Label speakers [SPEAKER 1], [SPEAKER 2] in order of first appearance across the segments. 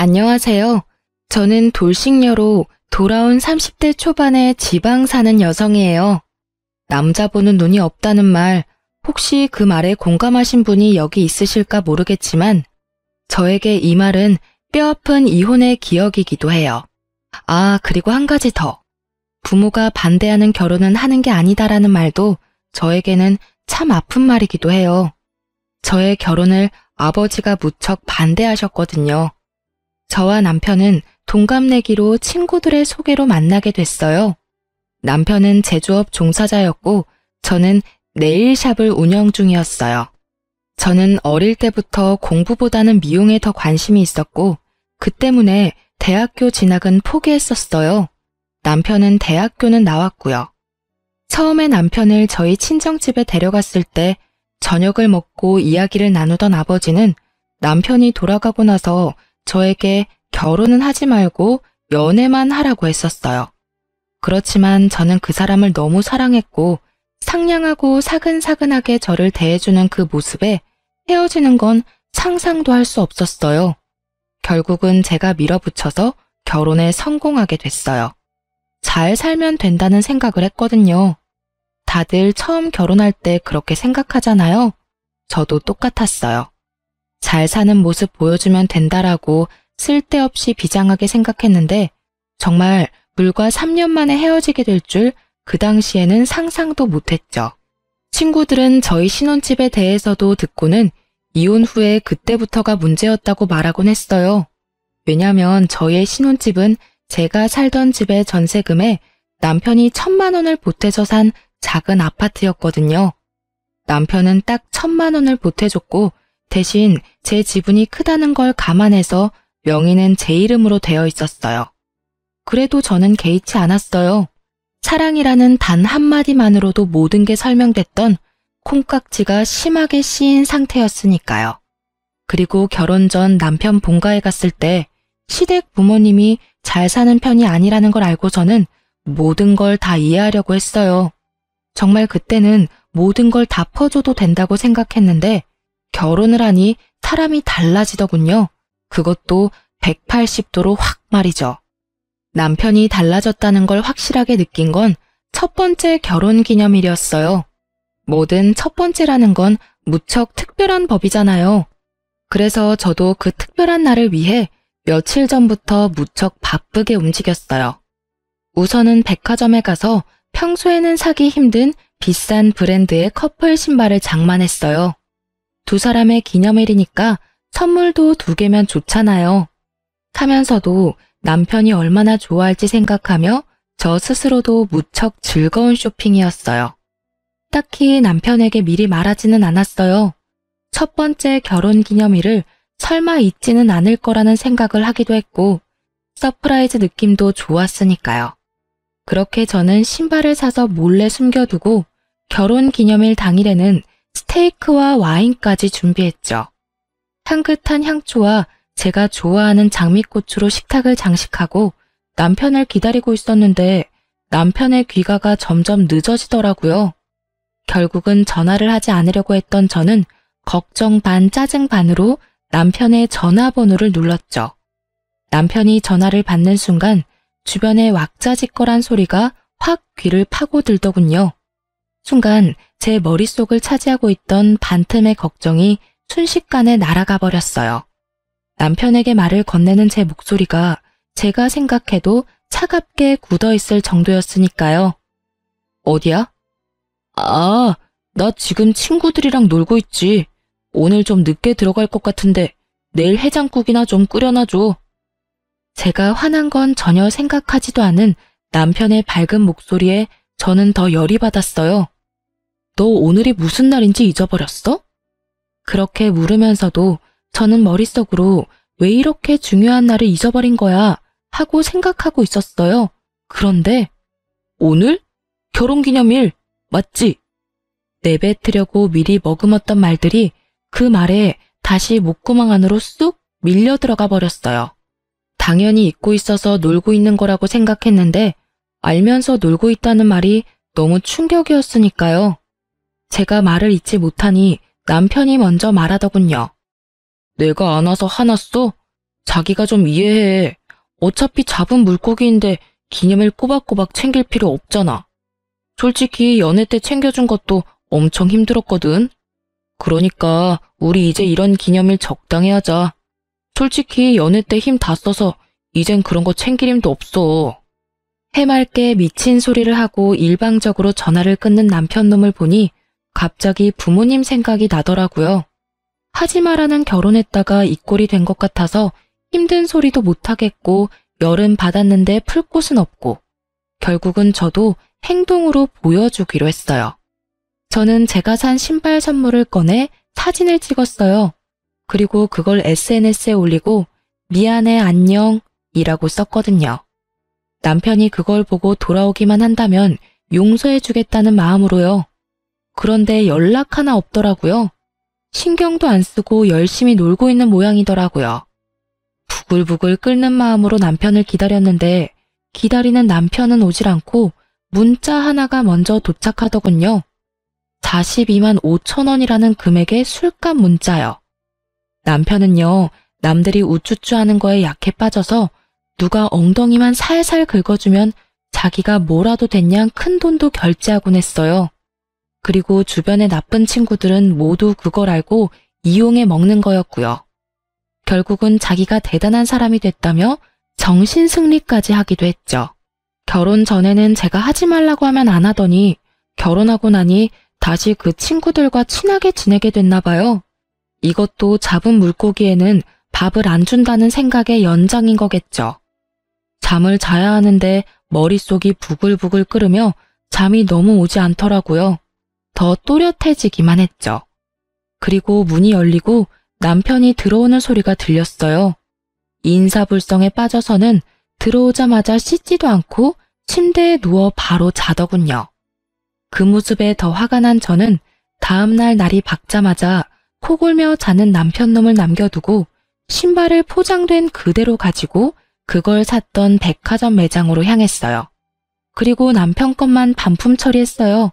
[SPEAKER 1] 안녕하세요. 저는 돌싱녀로 돌아온 30대 초반의 지방 사는 여성이에요. 남자 보는 눈이 없다는 말, 혹시 그 말에 공감하신 분이 여기 있으실까 모르겠지만 저에게 이 말은 뼈아픈 이혼의 기억이기도 해요. 아, 그리고 한 가지 더. 부모가 반대하는 결혼은 하는 게 아니다라는 말도 저에게는 참 아픈 말이기도 해요. 저의 결혼을 아버지가 무척 반대하셨거든요. 저와 남편은 동갑내기로 친구들의 소개로 만나게 됐어요. 남편은 제조업 종사자였고 저는 네일샵을 운영 중이었어요. 저는 어릴 때부터 공부보다는 미용에 더 관심이 있었고 그 때문에 대학교 진학은 포기했었어요. 남편은 대학교는 나왔고요. 처음에 남편을 저희 친정집에 데려갔을 때 저녁을 먹고 이야기를 나누던 아버지는 남편이 돌아가고 나서 저에게 결혼은 하지 말고 연애만 하라고 했었어요. 그렇지만 저는 그 사람을 너무 사랑했고 상냥하고 사근사근하게 저를 대해주는 그 모습에 헤어지는 건 상상도 할 수 없었어요. 결국은 제가 밀어붙여서 결혼에 성공하게 됐어요. 잘 살면 된다는 생각을 했거든요. 다들 처음 결혼할 때 그렇게 생각하잖아요. 저도 똑같았어요. 잘 사는 모습 보여주면 된다라고 쓸데없이 비장하게 생각했는데 정말 불과 3년 만에 헤어지게 될 줄 그 당시에는 상상도 못했죠. 친구들은 저희 신혼집에 대해서도 듣고는 이혼 후에 그때부터가 문제였다고 말하곤 했어요. 왜냐면 저희의 신혼집은 제가 살던 집의 전세금에 남편이 1,000만 원을 보태서 산 작은 아파트였거든요. 남편은 딱 1,000만 원을 보태줬고 대신 제 지분이 크다는 걸 감안해서 명의는 제 이름으로 되어 있었어요. 그래도 저는 개의치 않았어요. 사랑이라는 단 한마디만으로도 모든 게 설명됐던 콩깍지가 심하게 씌인 상태였으니까요. 그리고 결혼 전 남편 본가에 갔을 때 시댁 부모님이 잘 사는 편이 아니라는 걸 알고서는 모든 걸 다 이해하려고 했어요. 정말 그때는 모든 걸 다 퍼줘도 된다고 생각했는데 결혼을 하니 사람이 달라지더군요. 그것도 180도로 확 말이죠. 남편이 달라졌다는 걸 확실하게 느낀 건 첫 번째 결혼 기념일이었어요. 뭐든 첫 번째라는 건 무척 특별한 법이잖아요. 그래서 저도 그 특별한 날을 위해 며칠 전부터 무척 바쁘게 움직였어요. 우선은 백화점에 가서 평소에는 사기 힘든 비싼 브랜드의 커플 신발을 장만했어요. 두 사람의 기념일이니까 선물도 2개면 좋잖아요. 사면서도 남편이 얼마나 좋아할지 생각하며 저 스스로도 무척 즐거운 쇼핑이었어요. 딱히 남편에게 미리 말하지는 않았어요. 첫 번째 결혼 기념일을 설마 잊지는 않을 거라는 생각을 하기도 했고 서프라이즈 느낌도 좋았으니까요. 그렇게 저는 신발을 사서 몰래 숨겨두고 결혼 기념일 당일에는 스테이크와 와인까지 준비했죠. 향긋한 향초와 제가 좋아하는 장미꽃으로 식탁을 장식하고 남편을 기다리고 있었는데 남편의 귀가가 점점 늦어지더라고요. 결국은 전화를 하지 않으려고 했던 저는 걱정 반 짜증 반으로 남편의 전화번호를 눌렀죠. 남편이 전화를 받는 순간 주변에 왁자지껄한 소리가 확 귀를 파고들더군요. 순간 제 머릿속을 차지하고 있던 반틈의 걱정이 순식간에 날아가 버렸어요. 남편에게 말을 건네는 제 목소리가 제가 생각해도 차갑게 굳어있을 정도였으니까요. 어디야? 아, 나 지금 친구들이랑 놀고 있지. 오늘 좀 늦게 들어갈 것 같은데 내일 해장국이나 좀 끓여놔줘. 제가 화난 건 전혀 생각하지도 않은 남편의 밝은 목소리에 저는 더 열이 받았어요. 너 오늘이 무슨 날인지 잊어버렸어? 그렇게 물으면서도 저는 머릿속으로 왜 이렇게 중요한 날을 잊어버린 거야 하고 생각하고 있었어요. 그런데 오늘? 결혼기념일 맞지? 내뱉으려고 미리 머금었던 말들이 그 말에 다시 목구멍 안으로 쑥 밀려 들어가 버렸어요. 당연히 잊고 있어서 놀고 있는 거라고 생각했는데 알면서 놀고 있다는 말이 너무 충격이었으니까요. 제가 말을 잊지 못하니 남편이 먼저 말하더군요. 내가 안 와서 화났어? 자기가 좀 이해해. 어차피 잡은 물고기인데 기념일 꼬박꼬박 챙길 필요 없잖아. 솔직히 연애 때 챙겨준 것도 엄청 힘들었거든. 그러니까 우리 이제 이런 기념일 적당히 하자. 솔직히 연애 때 힘 다 써서 이젠 그런 거 챙길 힘도 없어. 해맑게 미친 소리를 하고 일방적으로 전화를 끊는 남편 놈을 보니 갑자기 부모님 생각이 나더라고요. 하지 마라는 결혼했다가 이 꼴이 된 것 같아서 힘든 소리도 못하겠고 열은 받았는데 풀 곳은 없고 결국은 저도 행동으로 보여주기로 했어요. 저는 제가 산 신발 선물을 꺼내 사진을 찍었어요. 그리고 그걸 SNS에 올리고 미안해 안녕 이라고 썼거든요. 남편이 그걸 보고 돌아오기만 한다면 용서해주겠다는 마음으로요. 그런데 연락 하나 없더라고요. 신경도 안 쓰고 열심히 놀고 있는 모양이더라고요. 부글부글 끓는 마음으로 남편을 기다렸는데 기다리는 남편은 오질 않고 문자 하나가 먼저 도착하더군요. 42만 5천 원이라는 금액의 술값 문자요. 남편은요, 남들이 우쭈쭈 하는 거에 약해 빠져서 누가 엉덩이만 살살 긁어주면 자기가 뭐라도 됐냐 큰 돈도 결제하곤 했어요. 그리고 주변의 나쁜 친구들은 모두 그걸 알고 이용해 먹는 거였고요. 결국은 자기가 대단한 사람이 됐다며 정신승리까지 하기도 했죠. 결혼 전에는 제가 하지 말라고 하면 안 하더니 결혼하고 나니 다시 그 친구들과 친하게 지내게 됐나 봐요. 이것도 잡은 물고기에는 밥을 안 준다는 생각의 연장인 거겠죠. 잠을 자야 하는데 머릿속이 부글부글 끓으며 잠이 너무 오지 않더라고요. 더 또렷해지기만 했죠. 그리고 문이 열리고 남편이 들어오는 소리가 들렸어요. 인사불성에 빠져서는 들어오자마자 씻지도 않고 침대에 누워 바로 자더군요. 그 모습에 더 화가 난 저는 다음날 날이 밝자마자 코골며 자는 남편놈을 남겨두고 신발을 포장된 그대로 가지고 그걸 샀던 백화점 매장으로 향했어요. 그리고 남편 것만 반품 처리했어요.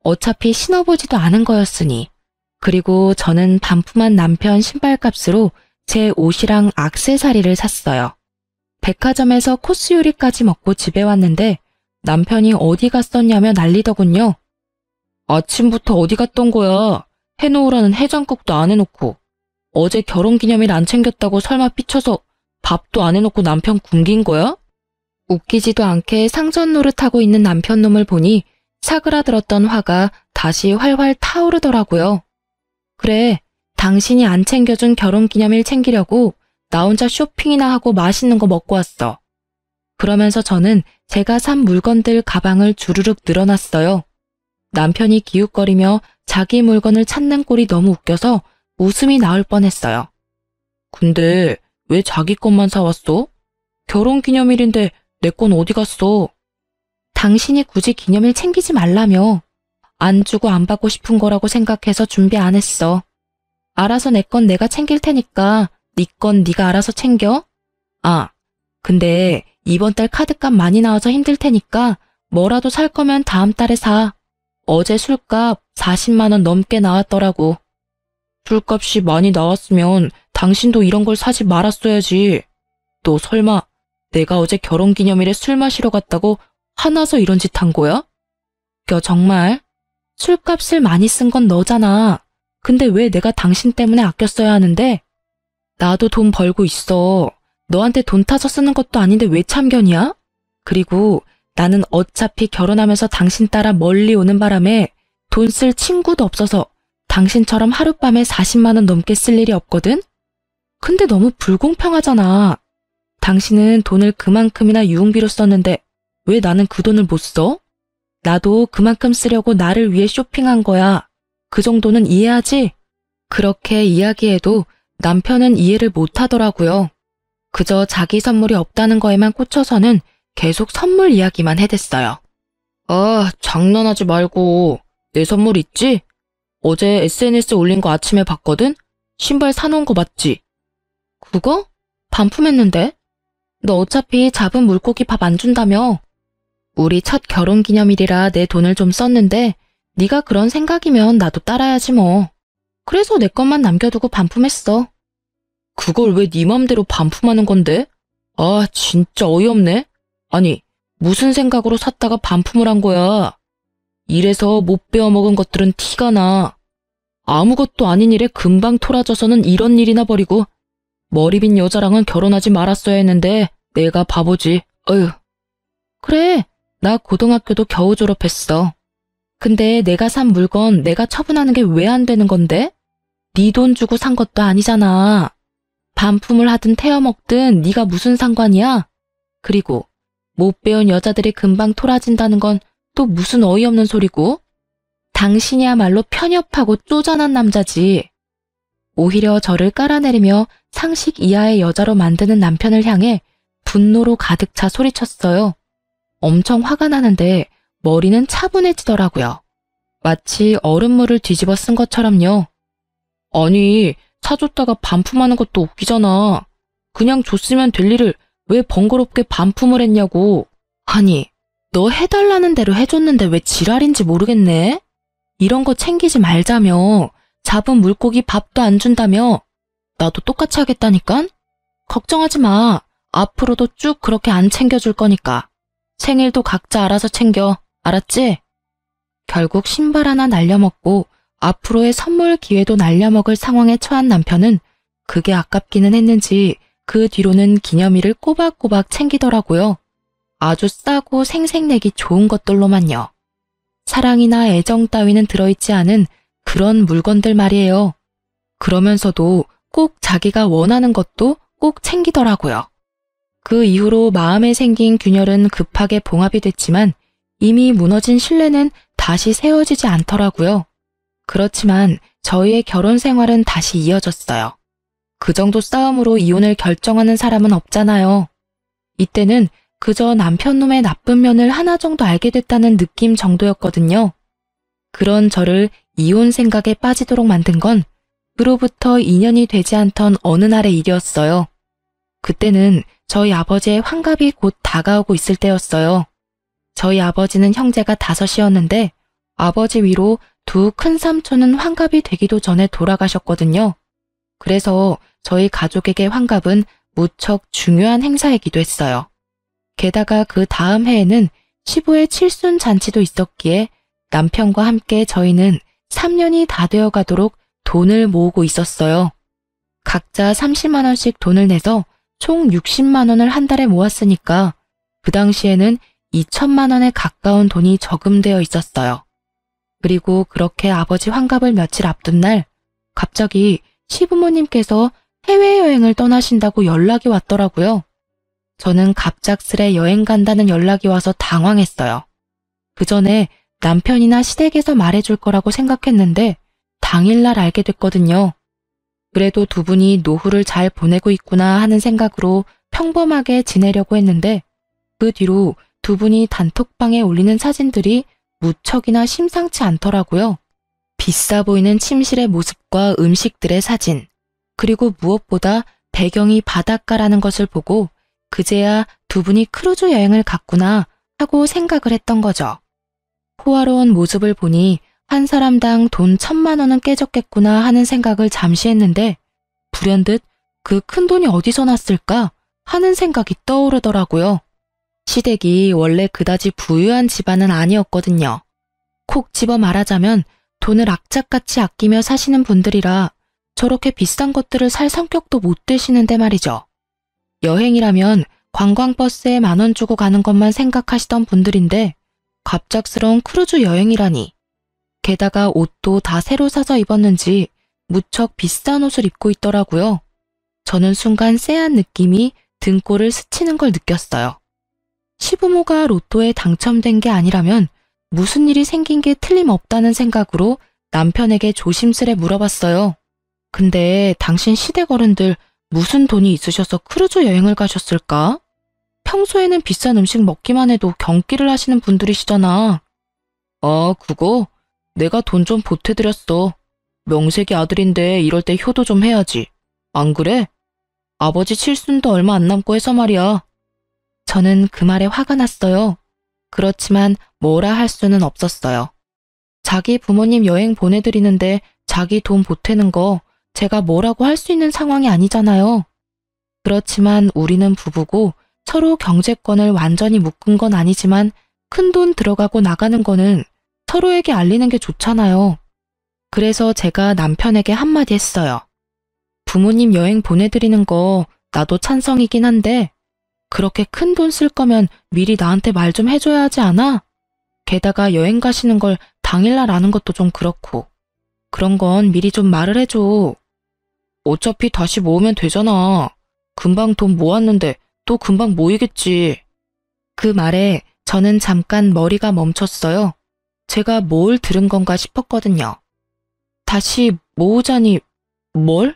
[SPEAKER 1] 어차피 신어보지도 않은 거였으니. 그리고 저는 반품한 남편 신발값으로 제 옷이랑 액세서리를 샀어요. 백화점에서 코스 요리까지 먹고 집에 왔는데 남편이 어디 갔었냐며 난리더군요. 아침부터 어디 갔던 거야? 해놓으라는 해장국도 안 해놓고. 어제 결혼기념일 안 챙겼다고 설마 삐쳐서 밥도 안 해놓고 남편 굶긴 거야? 웃기지도 않게 상전 노릇하고 있는 남편 놈을 보니 사그라들었던 화가 다시 활활 타오르더라고요. 그래, 당신이 안 챙겨준 결혼기념일 챙기려고 나 혼자 쇼핑이나 하고 맛있는 거 먹고 왔어. 그러면서 저는 제가 산 물건들 가방을 주르륵 늘어놨어요. 남편이 기웃거리며 자기 물건을 찾는 꼴이 너무 웃겨서 웃음이 나올 뻔했어요. 근데 왜 자기 것만 사왔어? 결혼기념일인데 내 건 어디 갔어? 당신이 굳이 기념일 챙기지 말라며. 안 주고 안 받고 싶은 거라고 생각해서 준비 안 했어. 알아서 내 건 내가 챙길 테니까 네 건 네가 알아서 챙겨. 아, 근데 이번 달 카드값 많이 나와서 힘들 테니까 뭐라도 살 거면 다음 달에 사. 어제 술값 40만 원 넘게 나왔더라고. 술값이 많이 나왔으면 당신도 이런 걸 사지 말았어야지. 너 설마 내가 어제 결혼기념일에 술 마시러 갔다고 화나서 이런 짓 한 거야? 야, 정말? 술값을 많이 쓴 건 너잖아. 근데 왜 내가 당신 때문에 아껴 써야 하는데? 나도 돈 벌고 있어. 너한테 돈 타서 쓰는 것도 아닌데 왜 참견이야? 그리고 나는 어차피 결혼하면서 당신 따라 멀리 오는 바람에 돈 쓸 친구도 없어서 당신처럼 하룻밤에 40만 원 넘게 쓸 일이 없거든? 근데 너무 불공평하잖아. 당신은 돈을 그만큼이나 유흥비로 썼는데 왜 나는 그 돈을 못 써? 나도 그만큼 쓰려고 나를 위해 쇼핑한 거야. 그 정도는 이해하지? 그렇게 이야기해도 남편은 이해를 못 하더라고요. 그저 자기 선물이 없다는 거에만 꽂혀서는 계속 선물 이야기만 해댔어요. 아, 장난하지 말고. 내 선물 있지? 어제 SNS에 올린 거 아침에 봤거든? 신발 사놓은 거 맞지? 그거? 반품했는데? 너 어차피 잡은 물고기 밥 안 준다며? 우리 첫 결혼기념일이라 내 돈을 좀 썼는데 네가 그런 생각이면 나도 따라야지 뭐. 그래서 내 것만 남겨두고 반품했어. 그걸 왜 네 맘대로 반품하는 건데? 아, 진짜 어이없네. 아니, 무슨 생각으로 샀다가 반품을 한 거야? 이래서 못 배워먹은 것들은 티가 나. 아무것도 아닌 일에 금방 토라져서는 이런 일이나 버리고 머리 빈 여자랑은 결혼하지 말았어야 했는데 내가 바보지. 어휴. 그래, 나 고등학교도 겨우 졸업했어. 근데 내가 산 물건 내가 처분하는 게 왜 안 되는 건데? 네 돈 주고 산 것도 아니잖아. 반품을 하든 태워먹든 네가 무슨 상관이야? 그리고 못 배운 여자들이 금방 토라진다는 건 또 무슨 어이없는 소리고? 당신이야말로 편협하고 쪼잔한 남자지. 오히려 저를 깔아내리며 상식 이하의 여자로 만드는 남편을 향해 분노로 가득 차 소리쳤어요. 엄청 화가 나는데 머리는 차분해지더라고요. 마치 얼음물을 뒤집어 쓴 것처럼요. 아니, 사줬다가 반품하는 것도 웃기잖아. 그냥 줬으면 될 일을 왜 번거롭게 반품을 했냐고. 아니, 너 해달라는 대로 해줬는데 왜 지랄인지 모르겠네? 이런 거 챙기지 말자며. 잡은 물고기 밥도 안 준다며. 나도 똑같이 하겠다니깐? 걱정하지 마. 앞으로도 쭉 그렇게 안 챙겨줄 거니까. 생일도 각자 알아서 챙겨. 알았지? 결국 신발 하나 날려먹고 앞으로의 선물 기회도 날려먹을 상황에 처한 남편은 그게 아깝기는 했는지 그 뒤로는 기념일을 꼬박꼬박 챙기더라고요. 아주 싸고 생색내기 좋은 것들로만요. 사랑이나 애정 따위는 들어있지 않은 그런 물건들 말이에요. 그러면서도 꼭 자기가 원하는 것도 꼭 챙기더라고요. 그 이후로 마음에 생긴 균열은 급하게 봉합이 됐지만 이미 무너진 신뢰는 다시 세워지지 않더라고요. 그렇지만 저희의 결혼 생활은 다시 이어졌어요. 그 정도 싸움으로 이혼을 결정하는 사람은 없잖아요. 이때는 그저 남편 놈의 나쁜 면을 하나 정도 알게 됐다는 느낌 정도였거든요. 그런 저를 이혼 생각에 빠지도록 만든 건 그로부터 2년이 되지 않던 어느 날의 일이었어요. 그때는 저희 아버지의 환갑이 곧 다가오고 있을 때였어요. 저희 아버지는 형제가 5이었는데 아버지 위로 두 큰 삼촌은 환갑이 되기도 전에 돌아가셨거든요. 그래서 저희 가족에게 환갑은 무척 중요한 행사이기도 했어요. 게다가 그 다음 해에는 시부의 칠순 잔치도 있었기에 남편과 함께 저희는 3년이 다 되어 가도록 돈을 모으고 있었어요. 각자 30만 원씩 돈을 내서 총 60만 원을 한 달에 모았으니까 그 당시에는 2천만 원에 가까운 돈이 저금되어 있었어요. 그리고 그렇게 아버지 환갑을 며칠 앞둔 날 갑자기 시부모님께서 해외여행을 떠나신다고 연락이 왔더라고요. 저는 갑작스레 여행 간다는 연락이 와서 당황했어요. 그 전에 남편이나 시댁에서 말해줄 거라고 생각했는데 당일날 알게 됐거든요. 그래도 두 분이 노후를 잘 보내고 있구나 하는 생각으로 평범하게 지내려고 했는데 그 뒤로 두 분이 단톡방에 올리는 사진들이 무척이나 심상치 않더라고요. 비싸 보이는 침실의 모습과 음식들의 사진, 그리고 무엇보다 배경이 바닷가라는 것을 보고 그제야 두 분이 크루즈 여행을 갔구나 하고 생각을 했던 거죠. 호화로운 모습을 보니 한 사람당 돈 1,000만 원은 깨졌겠구나 하는 생각을 잠시 했는데 불현듯 그 큰 돈이 어디서 났을까 하는 생각이 떠오르더라고요. 시댁이 원래 그다지 부유한 집안은 아니었거든요. 콕 집어 말하자면 돈을 악착같이 아끼며 사시는 분들이라 저렇게 비싼 것들을 살 성격도 못 되시는데 말이죠. 여행이라면 관광버스에 10,000원 주고 가는 것만 생각하시던 분들인데 갑작스러운 크루즈 여행이라니. 게다가 옷도 다 새로 사서 입었는지 무척 비싼 옷을 입고 있더라고요. 저는 순간 쎄한 느낌이 등골을 스치는 걸 느꼈어요. 시부모가 로또에 당첨된 게 아니라면 무슨 일이 생긴 게 틀림없다는 생각으로 남편에게 조심스레 물어봤어요. 근데 당신 시댁 어른들 무슨 돈이 있으셔서 크루즈 여행을 가셨을까? 평소에는 비싼 음식 먹기만 해도 경기를 하시는 분들이시잖아. 그거? 내가 돈 좀 보태드렸어. 명색이 아들인데 이럴 때 효도 좀 해야지. 안 그래? 아버지 칠순도 얼마 안 남고 해서 말이야. 저는 그 말에 화가 났어요. 그렇지만 뭐라 할 수는 없었어요. 자기 부모님 여행 보내드리는데 자기 돈 보태는 거 제가 뭐라고 할 수 있는 상황이 아니잖아요. 그렇지만 우리는 부부고 서로 경제권을 완전히 묶은 건 아니지만 큰돈 들어가고 나가는 거는 서로에게 알리는 게 좋잖아요. 그래서 제가 남편에게 한마디 했어요. 부모님 여행 보내드리는 거 나도 찬성이긴 한데 그렇게 큰 돈 쓸 거면 미리 나한테 말 좀 해줘야 하지 않아? 게다가 여행 가시는 걸 당일날 아는 것도 좀 그렇고 그런 건 미리 좀 말을 해줘. 어차피 다시 모으면 되잖아. 금방 돈 모았는데 또 금방 모이겠지. 그 말에 저는 잠깐 머리가 멈췄어요. 제가 뭘 들은 건가 싶었거든요. 다시 모으자니 뭘?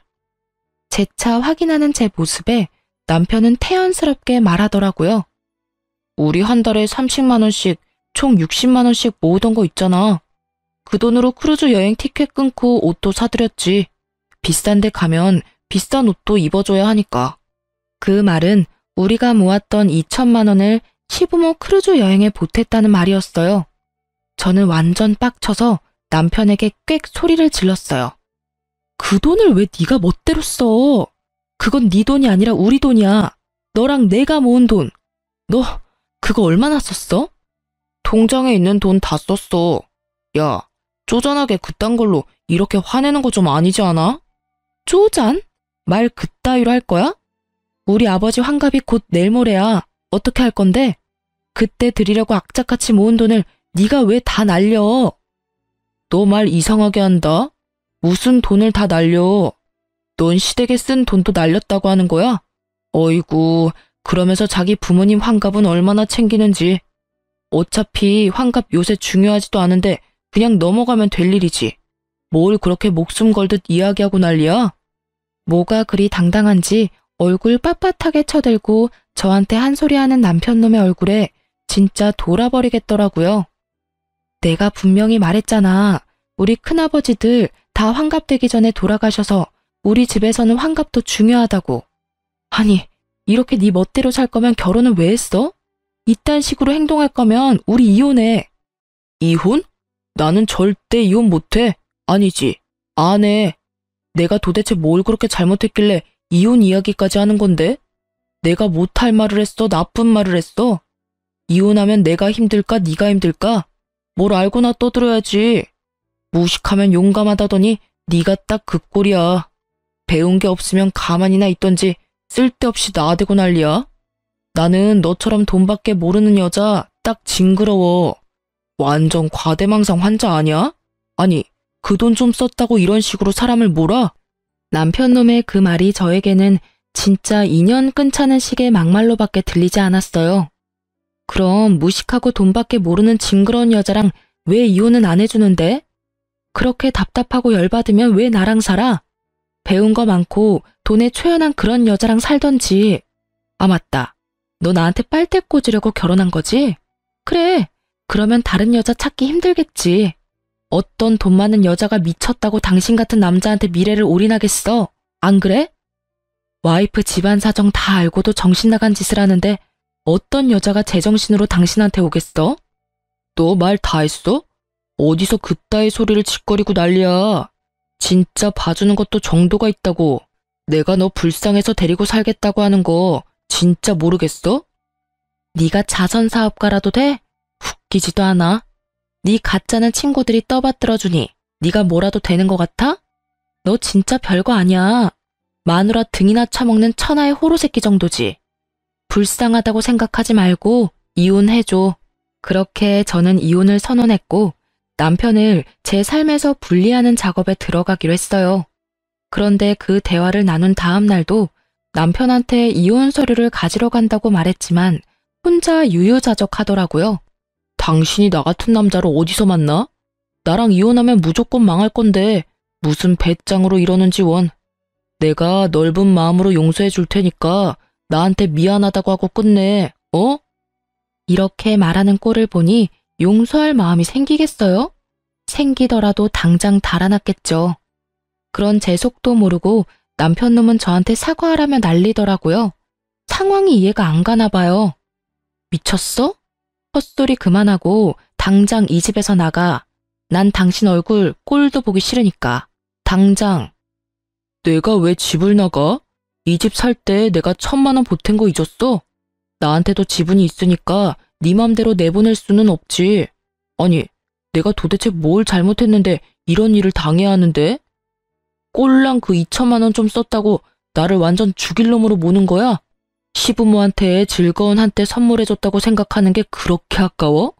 [SPEAKER 1] 재차 확인하는 제 모습에 남편은 태연스럽게 말하더라고요. 우리 한 달에 30만 원씩 총 60만 원씩 모으던 거 있잖아. 그 돈으로 크루즈 여행 티켓 끊고 옷도 사드렸지. 비싼 데 가면 비싼 옷도 입어줘야 하니까. 그 말은 우리가 모았던 2천만 원을 시부모 크루즈 여행에 보탰다는 말이었어요. 저는 완전 빡쳐서 남편에게 꽥 소리를 질렀어요. 그 돈을 왜 네가 멋대로 써? 그건 네 돈이 아니라 우리 돈이야. 너랑 내가 모은 돈. 너 그거 얼마나 썼어? 통장에 있는 돈 다 썼어. 야, 쪼잔하게 그딴 걸로 이렇게 화내는 거 좀 아니지 않아? 쪼잔? 말 그따위로 할 거야? 우리 아버지 환갑이 곧 내일 모레야. 어떻게 할 건데? 그때 드리려고 악착같이 모은 돈을 네가 왜 다 날려? 너 말 이상하게 한다. 무슨 돈을 다 날려? 넌 시댁에 쓴 돈도 날렸다고 하는 거야? 어이구, 그러면서 자기 부모님 환갑은 얼마나 챙기는지. 어차피 환갑 요새 중요하지도 않은데 그냥 넘어가면 될 일이지. 뭘 그렇게 목숨 걸듯 이야기하고 난리야? 뭐가 그리 당당한지 얼굴 빳빳하게 쳐들고 저한테 한 소리 하는 남편놈의 얼굴에 진짜 돌아버리겠더라고요. 내가 분명히 말했잖아. 우리 큰아버지들 다 환갑되기 전에 돌아가셔서 우리 집에서는 환갑도 중요하다고. 아니, 이렇게 네 멋대로 살 거면 결혼은 왜 했어? 이딴 식으로 행동할 거면 우리 이혼해. 이혼? 나는 절대 이혼 못해. 아니지, 안 해. 내가 도대체 뭘 그렇게 잘못했길래 이혼 이야기까지 하는 건데? 내가 못할 말을 했어? 나쁜 말을 했어? 이혼하면 내가 힘들까? 네가 힘들까? 뭘 알고나 떠들어야지. 무식하면 용감하다더니 네가 딱 그 꼴이야. 배운 게 없으면 가만히나 있던지 쓸데없이 나대고 난리야. 나는 너처럼 돈밖에 모르는 여자 딱 징그러워. 완전 과대망상 환자 아니야? 아니, 그 돈 좀 썼다고 이런 식으로 사람을 몰아? 남편놈의 그 말이 저에게는 진짜 인연 끊자는 식의 막말로밖에 들리지 않았어요. 그럼 무식하고 돈밖에 모르는 징그러운 여자랑 왜 이혼은 안 해주는데? 그렇게 답답하고 열받으면 왜 나랑 살아? 배운 거 많고 돈에 초연한 그런 여자랑 살던지. 아, 맞다. 너 나한테 빨대 꽂으려고 결혼한 거지? 그래. 그러면 다른 여자 찾기 힘들겠지. 어떤 돈 많은 여자가 미쳤다고 당신 같은 남자한테 미래를 올인하겠어? 안 그래? 와이프 집안 사정 다 알고도 정신 나간 짓을 하는데 어떤 여자가 제정신으로 당신한테 오겠어? 너 말 다 했어? 어디서 그따위 소리를 짓거리고 난리야. 진짜 봐주는 것도 정도가 있다고. 내가 너 불쌍해서 데리고 살겠다고 하는 거 진짜 모르겠어? 네가 자선사업가라도 돼? 웃기지도 않아. 네 가짜는 친구들이 떠받들어주니 네가 뭐라도 되는 것 같아? 너 진짜 별거 아니야. 마누라 등이나 처먹는 천하의 호로새끼 정도지. 불쌍하다고 생각하지 말고 이혼해줘. 그렇게 저는 이혼을 선언했고 남편을 제 삶에서 분리하는 작업에 들어가기로 했어요. 그런데 그 대화를 나눈 다음 날도 남편한테 이혼 서류를 가지러 간다고 말했지만 혼자 유유자적하더라고요. 당신이 나 같은 남자를 어디서 만나? 나랑 이혼하면 무조건 망할 건데 무슨 배짱으로 이러는지 원. 내가 넓은 마음으로 용서해 줄 테니까 나한테 미안하다고 하고 끝내. 어? 이렇게 말하는 꼴을 보니 용서할 마음이 생기겠어요? 생기더라도 당장 달아났겠죠. 그런 제 속도 모르고 남편놈은 저한테 사과하라며 난리더라고요. 상황이 이해가 안 가나 봐요. 미쳤어? 헛소리 그만하고 당장 이 집에서 나가. 난 당신 얼굴 꼴도 보기 싫으니까. 당장. 내가 왜 집을 나가? 이 집 살 때 내가 1,000만 원 보탠 거 잊었어? 나한테도 지분이 있으니까 네 맘대로 내보낼 수는 없지. 아니, 내가 도대체 뭘 잘못했는데 이런 일을 당해야 하는데? 꼴랑 그 2,000만 원 좀 썼다고 나를 완전 죽일 놈으로 모는 거야? 시부모한테 즐거운 한때 선물해줬다고 생각하는 게 그렇게 아까워?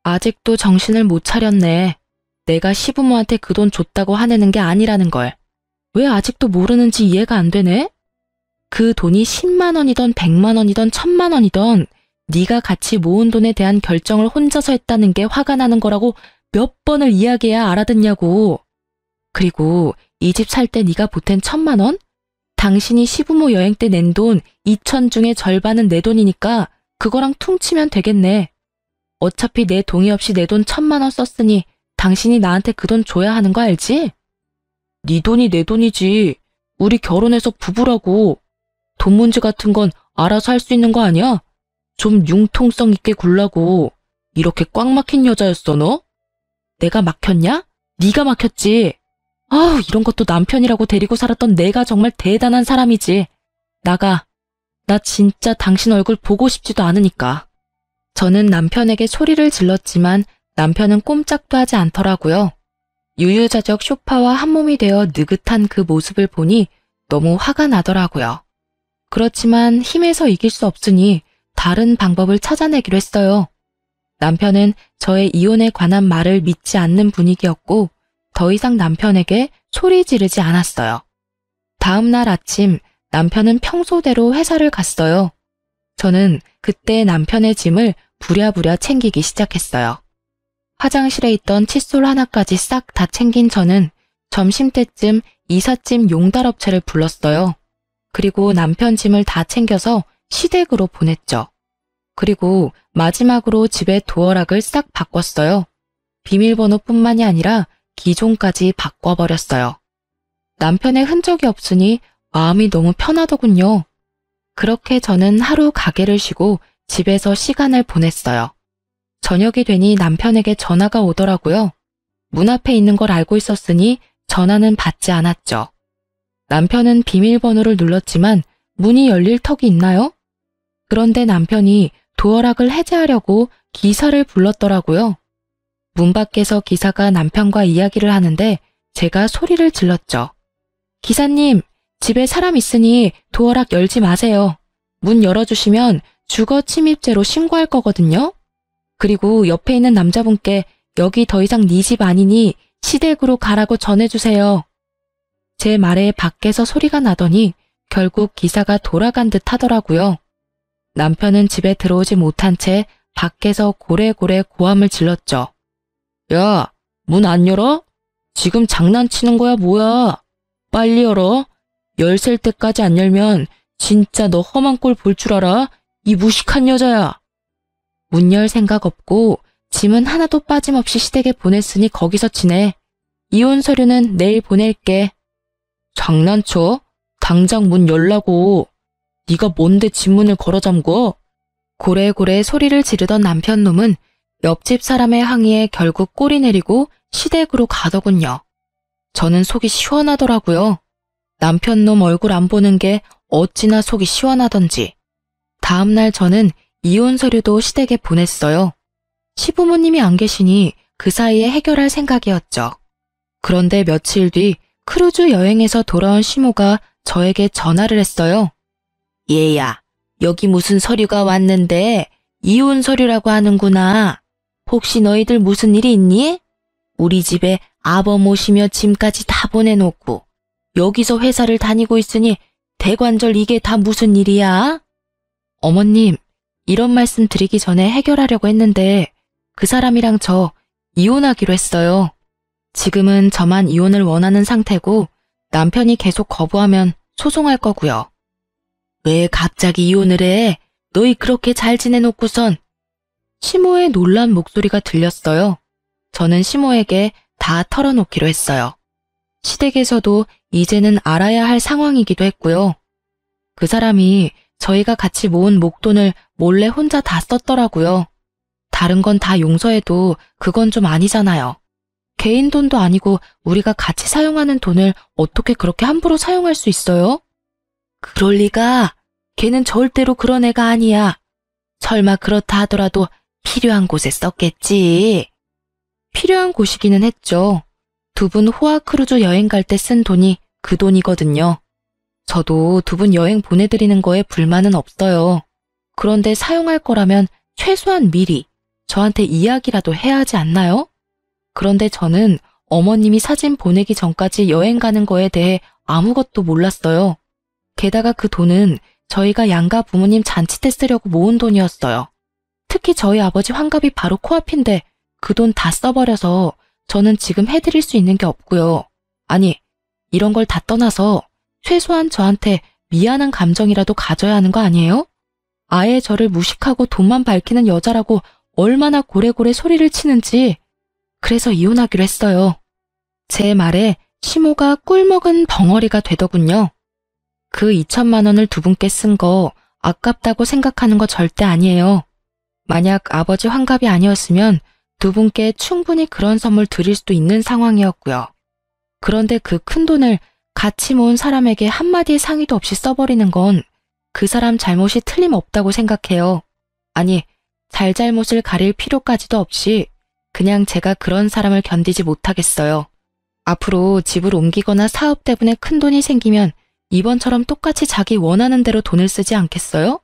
[SPEAKER 1] 아직도 정신을 못 차렸네. 내가 시부모한테 그 돈 줬다고 화내는 게 아니라는 걸. 왜 아직도 모르는지 이해가 안 되네? 그 돈이 10만 원이던 100만 원이던 1,000만 원이던 네가 같이 모은 돈에 대한 결정을 혼자서 했다는 게 화가 나는 거라고 몇 번을 이야기해야 알아듣냐고. 그리고 이 집 살 때 네가 보탠 1,000만 원? 당신이 시부모 여행 때 낸 돈 2천 중에 절반은 내 돈이니까 그거랑 퉁치면 되겠네. 어차피 내 동의 없이 내 돈 1,000만 원 썼으니 당신이 나한테 그 돈 줘야 하는 거 알지? 네 돈이 내 돈이지. 우리 결혼해서 부부라고. 돈 문제 같은 건 알아서 할 수 있는 거 아니야? 좀 융통성 있게 굴라고. 이렇게 꽉 막힌 여자였어, 너? 내가 막혔냐? 네가 막혔지. 아우, 이런 것도 남편이라고 데리고 살았던 내가 정말 대단한 사람이지. 나가. 나 진짜 당신 얼굴 보고 싶지도 않으니까. 저는 남편에게 소리를 질렀지만 남편은 꼼짝도 하지 않더라고요. 유유자적 소파와 한몸이 되어 느긋한 그 모습을 보니 너무 화가 나더라고요. 그렇지만 힘에서 이길 수 없으니 다른 방법을 찾아내기로 했어요. 남편은 저의 이혼에 관한 말을 믿지 않는 분위기였고 더 이상 남편에게 소리 지르지 않았어요. 다음 날 아침 남편은 평소대로 회사를 갔어요. 저는 그때 남편의 짐을 부랴부랴 챙기기 시작했어요. 화장실에 있던 칫솔 하나까지 싹 다 챙긴 저는 점심때쯤 이삿짐 용달업체를 불렀어요. 그리고 남편 짐을 다 챙겨서 시댁으로 보냈죠. 그리고 마지막으로 집의 도어락을 싹 바꿨어요. 비밀번호뿐만이 아니라 기종까지 바꿔버렸어요. 남편의 흔적이 없으니 마음이 너무 편하더군요. 그렇게 저는 하루 가게를 쉬고 집에서 시간을 보냈어요. 저녁이 되니 남편에게 전화가 오더라고요. 문 앞에 있는 걸 알고 있었으니 전화는 받지 않았죠. 남편은 비밀번호를 눌렀지만 문이 열릴 턱이 있나요? 그런데 남편이 도어락을 해제하려고 기사를 불렀더라고요. 문 밖에서 기사가 남편과 이야기를 하는데 제가 소리를 질렀죠. 기사님, 집에 사람 있으니 도어락 열지 마세요. 문 열어주시면 주거 침입죄로 신고할 거거든요. 그리고 옆에 있는 남자분께 여기 더 이상 네 집 아니니 시댁으로 가라고 전해주세요. 제 말에 밖에서 소리가 나더니 결국 기사가 돌아간 듯 하더라고요. 남편은 집에 들어오지 못한 채 밖에서 고래고래 고함을 질렀죠. 야, 문 안 열어? 지금 장난치는 거야 뭐야? 빨리 열어. 열셀 때까지 안 열면 진짜 너 험한 꼴 볼 줄 알아? 이 무식한 여자야. 문 열 생각 없고 짐은 하나도 빠짐없이 시댁에 보냈으니 거기서 지내. 이혼 서류는 내일 보낼게. 장난쳐? 당장 문 열라고. 네가 뭔데 집 문을 걸어 잠궈? 고래고래 소리를 지르던 남편 놈은 옆집 사람의 항의에 결국 꼬리 내리고 시댁으로 가더군요. 저는 속이 시원하더라고요. 남편 놈 얼굴 안 보는 게 어찌나 속이 시원하던지. 다음 날 저는 이혼 서류도 시댁에 보냈어요. 시부모님이 안 계시니 그 사이에 해결할 생각이었죠. 그런데 며칠 뒤 크루즈 여행에서 돌아온 시모가 저에게 전화를 했어요. 얘야, 여기 무슨 서류가 왔는데 이혼 서류라고 하는구나. 혹시 너희들 무슨 일이 있니? 우리 집에 아버 모시며 짐까지 다 보내놓고 여기서 회사를 다니고 있으니 대관절 이게 다 무슨 일이야? 어머님, 이런 말씀 드리기 전에 해결하려고 했는데 그 사람이랑 저 이혼하기로 했어요. 지금은 저만 이혼을 원하는 상태고 남편이 계속 거부하면 소송할 거고요. 왜 갑자기 이혼을 해? 너희 그렇게 잘 지내놓고선. 시모의 놀란 목소리가 들렸어요. 저는 시모에게 다 털어놓기로 했어요. 시댁에서도 이제는 알아야 할 상황이기도 했고요. 그 사람이 저희가 같이 모은 목돈을 몰래 혼자 다 썼더라고요. 다른 건 다 용서해도 그건 좀 아니잖아요. 개인 돈도 아니고 우리가 같이 사용하는 돈을 어떻게 그렇게 함부로 사용할 수 있어요? 그럴 리가. 걔는 절대로 그런 애가 아니야. 설마 그렇다 하더라도 필요한 곳에 썼겠지. 필요한 곳이기는 했죠. 두 분 호화 크루즈 여행 갈 때 쓴 돈이 그 돈이거든요. 저도 두 분 여행 보내드리는 거에 불만은 없어요. 그런데 사용할 거라면 최소한 미리 저한테 이야기라도 해야 하지 않나요? 그런데 저는 어머님이 사진 보내기 전까지 여행 가는 거에 대해 아무것도 몰랐어요. 게다가 그 돈은 저희가 양가 부모님 잔치 때 쓰려고 모은 돈이었어요. 특히 저희 아버지 환갑이 바로 코앞인데 그 돈 다 써버려서 저는 지금 해드릴 수 있는 게 없고요. 아니, 이런 걸 다 떠나서 최소한 저한테 미안한 감정이라도 가져야 하는 거 아니에요? 아예 저를 무식하고 돈만 밝히는 여자라고 얼마나 고래고래 소리를 치는지. 그래서 이혼하기로 했어요. 제 말에 시모가 꿀먹은 벙어리가 되더군요. 그 2천만 원을 두 분께 쓴 거 아깝다고 생각하는 거 절대 아니에요. 만약 아버지 환갑이 아니었으면 두 분께 충분히 그런 선물 드릴 수도 있는 상황이었고요. 그런데 그 큰 돈을 같이 모은 사람에게 한마디의 상의도 없이 써버리는 건 그 사람 잘못이 틀림없다고 생각해요. 아니, 잘잘못을 가릴 필요까지도 없이 그냥 제가 그런 사람을 견디지 못하겠어요. 앞으로 집을 옮기거나 사업 때문에 큰 돈이 생기면 이번처럼 똑같이 자기 원하는 대로 돈을 쓰지 않겠어요?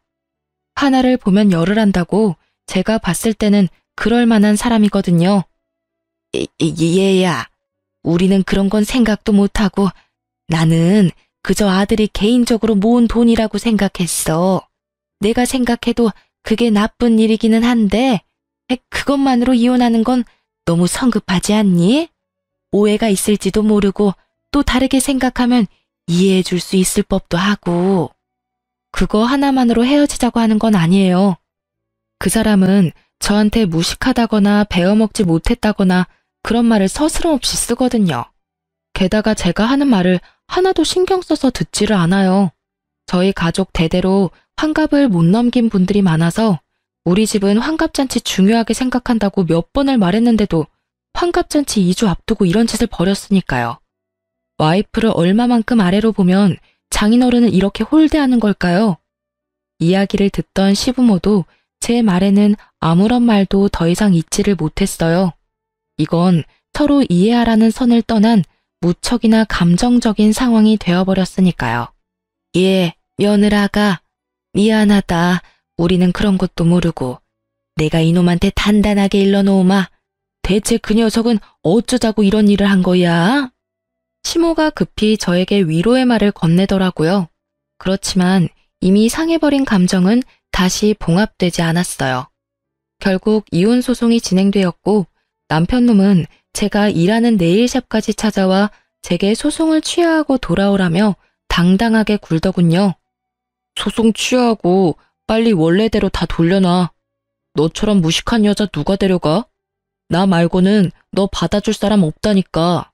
[SPEAKER 1] 하나를 보면 열을 한다고 제가 봤을 때는 그럴 만한 사람이거든요. 얘야, 우리는 그런 건 생각도 못하고 나는 그저 아들이 개인적으로 모은 돈이라고 생각했어. 내가 생각해도 그게 나쁜 일이기는 한데 그것만으로 이혼하는 건 너무 성급하지 않니? 오해가 있을지도 모르고 또 다르게 생각하면 이해해 줄 수 있을 법도 하고. 그거 하나만으로 헤어지자고 하는 건 아니에요. 그 사람은 저한테 무식하다거나 배워먹지 못했다거나 그런 말을 서스럼없이 쓰거든요. 게다가 제가 하는 말을 하나도 신경 써서 듣지를 않아요. 저희 가족 대대로 환갑을 못 넘긴 분들이 많아서 우리 집은 환갑잔치 중요하게 생각한다고 몇 번을 말했는데도 환갑잔치 2주 앞두고 이런 짓을 벌였으니까요. 와이프를 얼마만큼 아래로 보면 장인어른을 이렇게 홀대하는 걸까요? 이야기를 듣던 시부모도 제 말에는 아무런 말도 더 이상 잊지를 못했어요. 이건 서로 이해하라는 선을 떠난 무척이나 감정적인 상황이 되어버렸으니까요. 예, 며느라가 미안하다. 우리는 그런 것도 모르고. 내가 이놈한테 단단하게 일러놓으마. 대체 그 녀석은 어쩌자고 이런 일을 한 거야? 시모가 급히 저에게 위로의 말을 건네더라고요. 그렇지만 이미 상해버린 감정은 다시 봉합되지 않았어요. 결국 이혼 소송이 진행되었고 남편놈은 제가 일하는 네일샵까지 찾아와 제게 소송을 취하하고 돌아오라며 당당하게 굴더군요. 소송 취하하고 빨리 원래대로 다 돌려놔. 너처럼 무식한 여자 누가 데려가? 나 말고는 너 받아줄 사람 없다니까.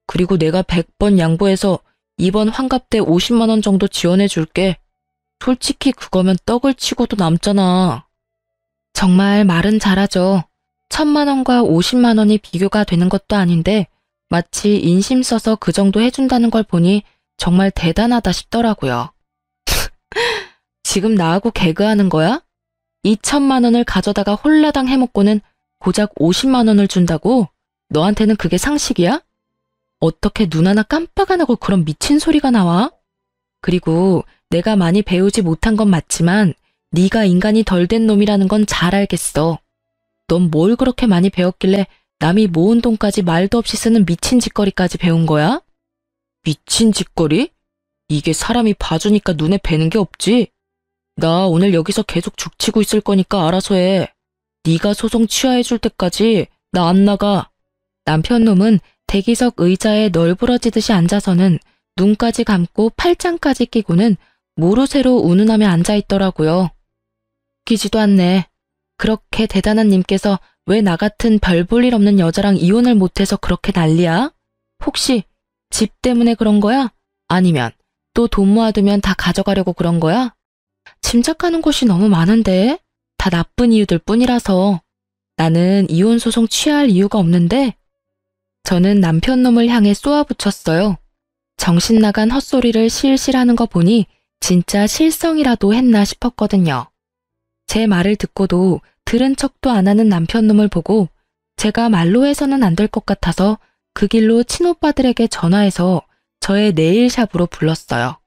[SPEAKER 1] 그리고 내가 100번 양보해서 이번 환갑 때 50만 원 정도 지원해 줄게. 솔직히 그거면 떡을 치고도 남잖아. 정말 말은 잘하죠. 1,000만 원과 50만 원이 비교가 되는 것도 아닌데 마치 인심 써서 그 정도 해준다는 걸 보니 정말 대단하다 싶더라고요. 지금 나하고 개그하는 거야? 2,000만 원을 가져다가 홀라당 해먹고는 고작 50만 원을 준다고? 너한테는 그게 상식이야? 어떻게 눈 하나 깜빡 안 하고 그런 미친 소리가 나와? 그리고 내가 많이 배우지 못한 건 맞지만 네가 인간이 덜 된 놈이라는 건 잘 알겠어. 넌 뭘 그렇게 많이 배웠길래 남이 모은 돈까지 말도 없이 쓰는 미친 짓거리까지 배운 거야? 미친 짓거리? 이게 사람이 봐주니까 눈에 뵈는 게 없지? 나 오늘 여기서 계속 죽치고 있을 거니까 알아서 해. 네가 소송 취하해줄 때까지 나 안 나가. 남편놈은 대기석 의자에 널브러지듯이 앉아서는 눈까지 감고 팔짱까지 끼고는 모르쇠로 운운하며 앉아있더라고요. 웃기지도 않네. 그렇게 대단한 님께서 왜 나 같은 별 볼 일 없는 여자랑 이혼을 못해서 그렇게 난리야? 혹시 집 때문에 그런 거야? 아니면 또 돈 모아두면 다 가져가려고 그런 거야? 짐작하는 것이 너무 많은데 다 나쁜 이유들 뿐이라서 나는 이혼 소송 취할 이유가 없는데 저는 남편 놈을 향해 쏘아붙였어요. 정신 나간 헛소리를 실실 하는 거 보니 진짜 실성이라도 했나 싶었거든요. 제 말을 듣고도 들은 척도 안 하는 남편 놈을 보고 제가 말로 해서는 안 될 것 같아서 그 길로 친오빠들에게 전화해서 저의 네일샵으로 불렀어요.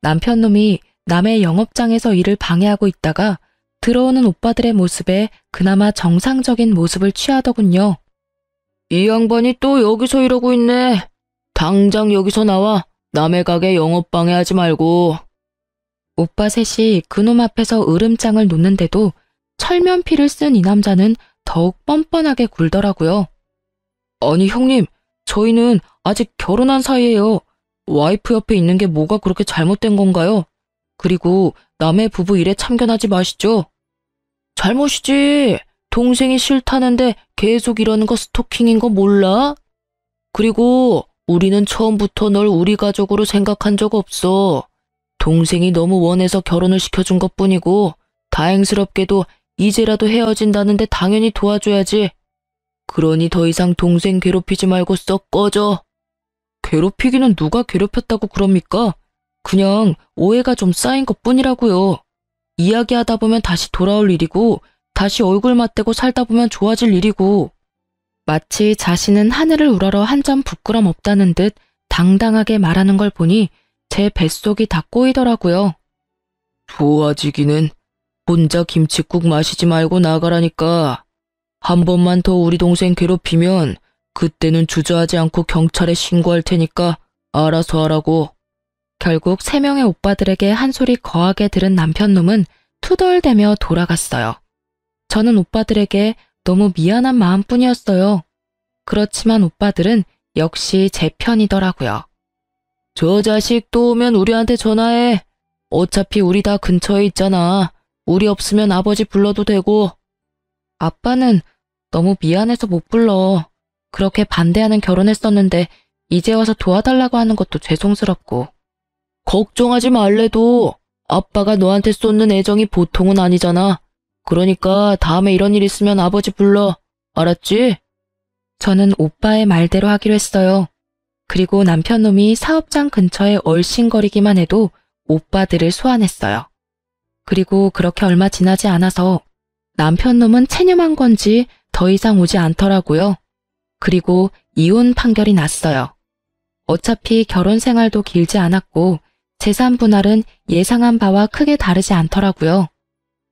[SPEAKER 1] 남편 놈이 남의 영업장에서 일을 방해하고 있다가 들어오는 오빠들의 모습에 그나마 정상적인 모습을 취하더군요. 이 양반이 또 여기서 이러고 있네. 당장 여기서 나와. 남의 가게 영업 방해하지 말고. 오빠 셋이 그놈 앞에서 으름장을 놓는데도 철면피를 쓴 이 남자는 더욱 뻔뻔하게 굴더라고요. 아니 형님, 저희는 아직 결혼한 사이예요. 와이프 옆에 있는 게 뭐가 그렇게 잘못된 건가요? 그리고 남의 부부 일에 참견하지 마시죠. 잘못이지. 동생이 싫다는데 계속 이러는 거 스토킹인 거 몰라? 그리고 우리는 처음부터 널 우리 가족으로 생각한 적 없어. 동생이 너무 원해서 결혼을 시켜준 것뿐이고 다행스럽게도 이제라도 헤어진다는데 당연히 도와줘야지. 그러니 더 이상 동생 괴롭히지 말고 썩 꺼져. 괴롭히기는 누가 괴롭혔다고 그럽니까? 그냥 오해가 좀 쌓인 것뿐이라고요. 이야기하다 보면 다시 돌아올 일이고 다시 얼굴 맞대고 살다 보면 좋아질 일이고. 마치 자신은 하늘을 우러러 한 점 부끄럼 없다는 듯 당당하게 말하는 걸 보니 제 뱃속이 다 꼬이더라고요. 좋아지기는 혼자 김칫국 마시지 말고 나가라니까. 한 번만 더 우리 동생 괴롭히면 그때는 주저하지 않고 경찰에 신고할 테니까 알아서 하라고. 결국 3명의 오빠들에게 한 소리 거하게 들은 남편놈은 투덜대며 돌아갔어요. 저는 오빠들에게 너무 미안한 마음뿐이었어요. 그렇지만 오빠들은 역시 제 편이더라고요. 저 자식 또 오면 우리한테 전화해. 어차피 우리 다 근처에 있잖아. 우리 없으면 아버지 불러도 되고. 아빠는 너무 미안해서 못 불러. 그렇게 반대하는 결혼했었는데 이제 와서 도와달라고 하는 것도 죄송스럽고. 걱정하지 말래도 아빠가 너한테 쏟는 애정이 보통은 아니잖아. 그러니까 다음에 이런 일 있으면 아버지 불러. 알았지? 저는 오빠의 말대로 하기로 했어요. 그리고 남편놈이 사업장 근처에 얼씬거리기만 해도 오빠들을 소환했어요. 그리고 그렇게 얼마 지나지 않아서 남편놈은 체념한 건지 더 이상 오지 않더라고요. 그리고 이혼 판결이 났어요. 어차피 결혼 생활도 길지 않았고 재산 분할은 예상한 바와 크게 다르지 않더라고요.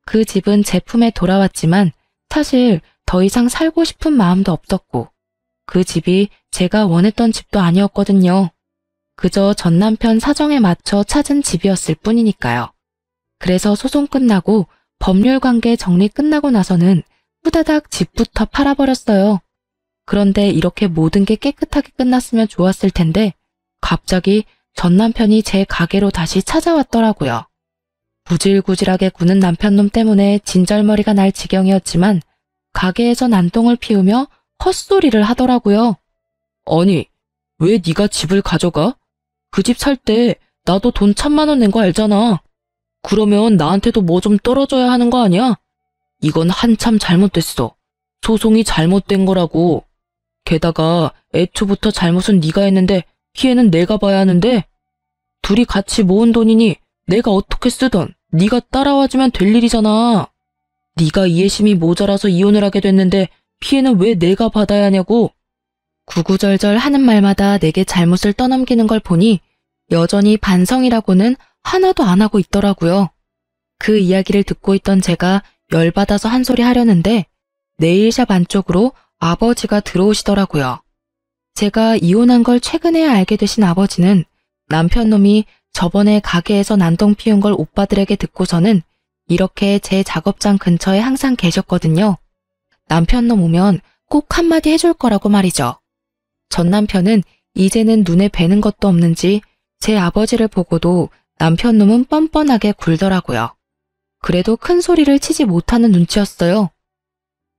[SPEAKER 1] 그 집은 제 품에 돌아왔지만 사실 더 이상 살고 싶은 마음도 없었고 그 집이 제가 원했던 집도 아니었거든요. 그저 전 남편 사정에 맞춰 찾은 집이었을 뿐이니까요. 그래서 소송 끝나고 법률관계 정리 끝나고 나서는 후다닥 집부터 팔아버렸어요. 그런데 이렇게 모든 게 깨끗하게 끝났으면 좋았을 텐데 갑자기 전 남편이 제 가게로 다시 찾아왔더라고요. 구질구질하게 구는 남편놈 때문에 진절머리가 날 지경이었지만 가게에서 난동을 피우며 헛소리를 하더라고요. 아니, 왜 네가 집을 가져가? 그 집 살 때 나도 돈 1,000만 원 낸 거 알잖아. 그러면 나한테도 뭐 좀 떨어져야 하는 거 아니야? 이건 한참 잘못됐어. 소송이 잘못된 거라고. 게다가 애초부터 잘못은 네가 했는데 피해는 내가 봐야 하는데 둘이 같이 모은 돈이니 내가 어떻게 쓰던 네가 따라와주면 될 일이잖아. 네가 이해심이 모자라서 이혼을 하게 됐는데 피해는 왜 내가 받아야 하냐고. 구구절절 하는 말마다 내게 잘못을 떠넘기는 걸 보니 여전히 반성이라고는 하나도 안 하고 있더라고요. 그 이야기를 듣고 있던 제가 열받아서 한 소리 하려는데 네일샵 안쪽으로 아버지가 들어오시더라고요. 제가 이혼한 걸 최근에야 알게 되신 아버지는 남편놈이 저번에 가게에서 난동 피운 걸 오빠들에게 듣고서는 이렇게 제 작업장 근처에 항상 계셨거든요. 남편놈 오면 꼭 한마디 해줄 거라고 말이죠. 전 남편은 이제는 눈에 뵈는 것도 없는지 제 아버지를 보고도 남편놈은 뻔뻔하게 굴더라고요. 그래도 큰 소리를 치지 못하는 눈치였어요.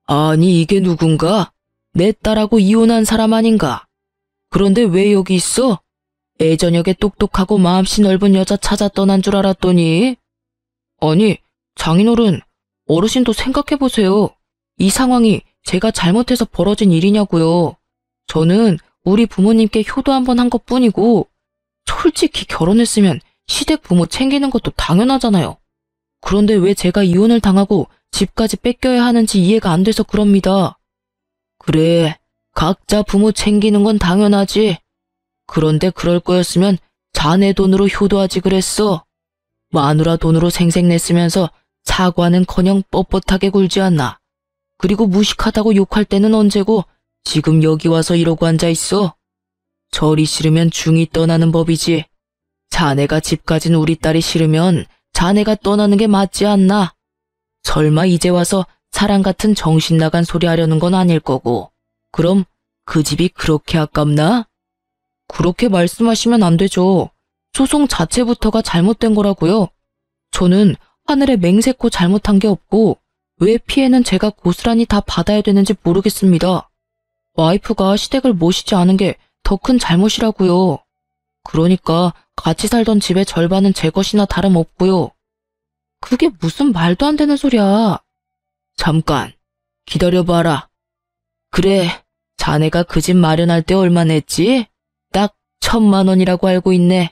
[SPEAKER 1] 아니 이게 누군가? 내 딸하고 이혼한 사람 아닌가? 그런데 왜 여기 있어? 애저녁에 똑똑하고 마음씨 넓은 여자 찾아 떠난 줄 알았더니. 아니 장인어른, 어르신도 생각해보세요. 이 상황이 제가 잘못해서 벌어진 일이냐고요. 저는 우리 부모님께 효도 한 번 한 것뿐이고, 솔직히 결혼했으면 시댁 부모 챙기는 것도 당연하잖아요. 그런데 왜 제가 이혼을 당하고 집까지 뺏겨야 하는지 이해가 안 돼서 그럽니다. 그래, 각자 부모 챙기는 건 당연하지. 그런데 그럴 거였으면 자네 돈으로 효도하지 그랬어. 마누라 돈으로 생색냈으면서 사과는커녕 뻣뻣하게 굴지 않나. 그리고 무식하다고 욕할 때는 언제고 지금 여기 와서 이러고 앉아있어. 절이 싫으면 중이 떠나는 법이지. 자네가 집 가진 우리 딸이 싫으면 자네가 떠나는 게 맞지 않나. 설마 이제 와서 사랑 같은 정신 나간 소리 하려는 건 아닐 거고. 그럼 그 집이 그렇게 아깝나? 그렇게 말씀하시면 안 되죠. 소송 자체부터가 잘못된 거라고요. 저는 하늘에 맹세코 잘못한 게 없고 왜 피해는 제가 고스란히 다 받아야 되는지 모르겠습니다. 와이프가 시댁을 모시지 않은 게 더 큰 잘못이라고요. 그러니까 같이 살던 집의 절반은 제 것이나 다름없고요. 그게 무슨 말도 안 되는 소리야. 잠깐 기다려봐라. 그래, 자네가 그 집 마련할 때 얼마 냈지? 딱 1,000만 원이라고 알고 있네.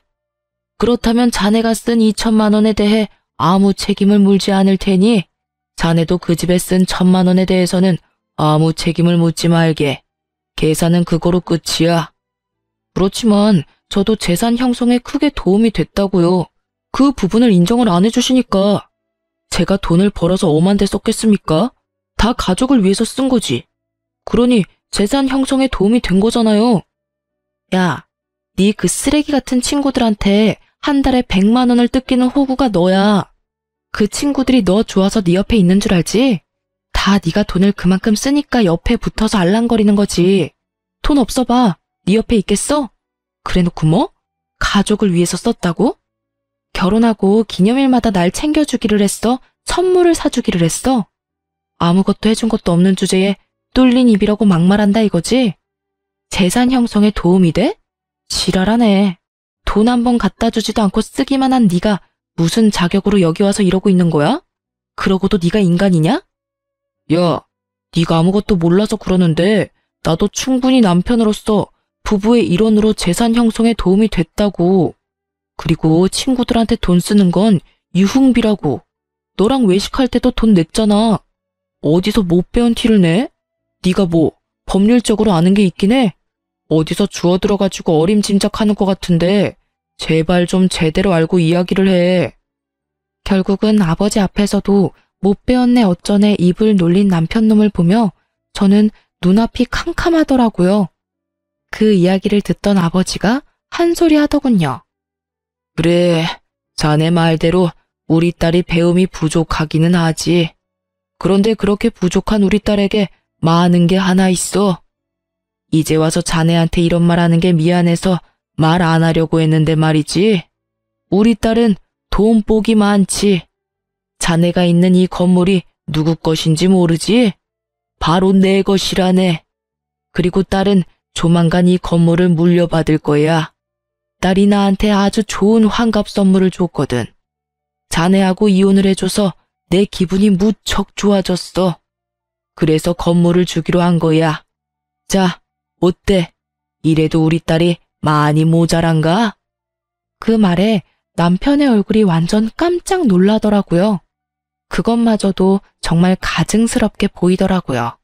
[SPEAKER 1] 그렇다면 자네가 쓴 2,000만 원에 대해 아무 책임을 물지 않을 테니 자네도 그 집에 쓴 1,000만 원에 대해서는 아무 책임을 묻지 말게. 계산은 그거로 끝이야. 그렇지만 저도 재산 형성에 크게 도움이 됐다고요. 그 부분을 인정을 안 해주시니까. 제가 돈을 벌어서 엄한데 썼겠습니까? 다 가족을 위해서 쓴 거지. 그러니 재산 형성에 도움이 된 거잖아요. 야, 네 그 쓰레기 같은 친구들한테 한 달에 100만 원을 뜯기는 호구가 너야. 그 친구들이 너 좋아서 네 옆에 있는 줄 알지? 다 네가 돈을 그만큼 쓰니까 옆에 붙어서 알랑거리는 거지. 돈 없어 봐. 네 옆에 있겠어? 그래놓고 뭐? 가족을 위해서 썼다고? 결혼하고 기념일마다 날 챙겨주기를 했어? 선물을 사주기를 했어? 아무것도 해준 것도 없는 주제에 뚫린 입이라고 막말한다 이거지? 재산 형성에 도움이 돼? 지랄하네. 돈 한 번 갖다 주지도 않고 쓰기만 한 네가 무슨 자격으로 여기 와서 이러고 있는 거야? 그러고도 네가 인간이냐? 야, 네가 아무것도 몰라서 그러는데 나도 충분히 남편으로서 부부의 일원으로 재산 형성에 도움이 됐다고. 그리고 친구들한테 돈 쓰는 건 유흥비라고. 너랑 외식할 때도 돈 냈잖아. 어디서 못 배운 티를 내? 네가 뭐 법률적으로 아는 게 있긴 해? 어디서 주워들어가지고 어림짐작하는 것 같은데 제발 좀 제대로 알고 이야기를 해. 결국은 아버지 앞에서도 못 배웠네 어쩌네 입을 놀린 남편놈을 보며 저는 눈앞이 캄캄하더라고요. 그 이야기를 듣던 아버지가 한 소리 하더군요. 그래, 자네 말대로 우리 딸이 배움이 부족하기는 하지. 그런데 그렇게 부족한 우리 딸에게 많은 게 하나 있어. 이제 와서 자네한테 이런 말 하는 게 미안해서 말 안 하려고 했는데 말이지. 우리 딸은 돈복이 많지. 자네가 있는 이 건물이 누구 것인지 모르지? 바로 내 것이라네. 그리고 딸은 조만간 이 건물을 물려받을 거야. 딸이 나한테 아주 좋은 환갑 선물을 줬거든. 자네하고 이혼을 해줘서 내 기분이 무척 좋아졌어. 그래서 건물을 주기로 한 거야. 자, 어때? 이래도 우리 딸이 많이 모자란가? 그 말에 남편의 얼굴이 완전 깜짝 놀라더라고요. 그것마저도 정말 가증스럽게 보이더라고요.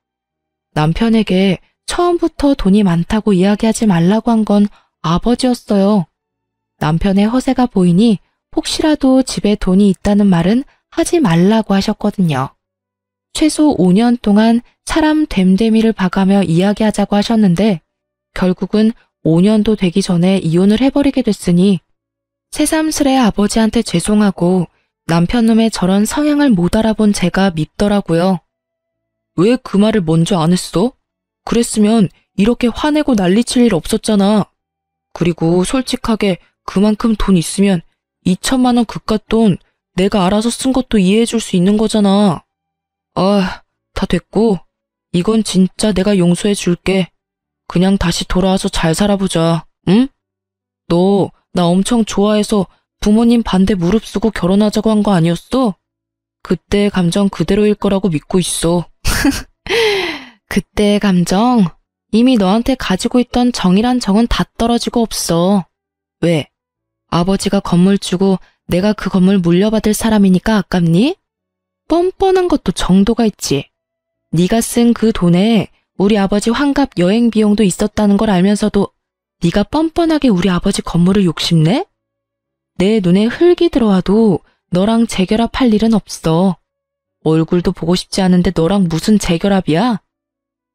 [SPEAKER 1] 남편에게 처음부터 돈이 많다고 이야기하지 말라고 한 건 아버지였어요. 남편의 허세가 보이니 혹시라도 집에 돈이 있다는 말은 하지 말라고 하셨거든요. 최소 5년 동안 사람 됨됨이를 봐가며 이야기하자고 하셨는데 결국은 5년도 되기 전에 이혼을 해버리게 됐으니 새삼스레 아버지한테 죄송하고 남편놈의 저런 성향을 못 알아본 제가 밉더라고요. 왜 그 말을 먼저 안 했어? 그랬으면 이렇게 화내고 난리칠 일 없었잖아. 그리고 솔직하게 그만큼 돈 있으면 2,000만 원 그깟 돈 내가 알아서 쓴 것도 이해해 줄 수 있는 거잖아. 아, 다 됐고 이건 진짜 내가 용서해 줄게. 그냥 다시 돌아와서 잘 살아보자. 응? 너 나 엄청 좋아해서 부모님 반대 무릅쓰고 결혼하자고 한 거 아니었어? 그때 감정 그대로일 거라고 믿고 있어. 그때의 감정? 이미 너한테 가지고 있던 정이란 정은 다 떨어지고 없어. 왜? 아버지가 건물 주고 내가 그 건물 물려받을 사람이니까 아깝니? 뻔뻔한 것도 정도가 있지. 네가 쓴 그 돈에 우리 아버지 환갑 여행 비용도 있었다는 걸 알면서도 네가 뻔뻔하게 우리 아버지 건물을 욕심내? 내 눈에 흙이 들어와도 너랑 재결합할 일은 없어. 얼굴도 보고 싶지 않은데 너랑 무슨 재결합이야?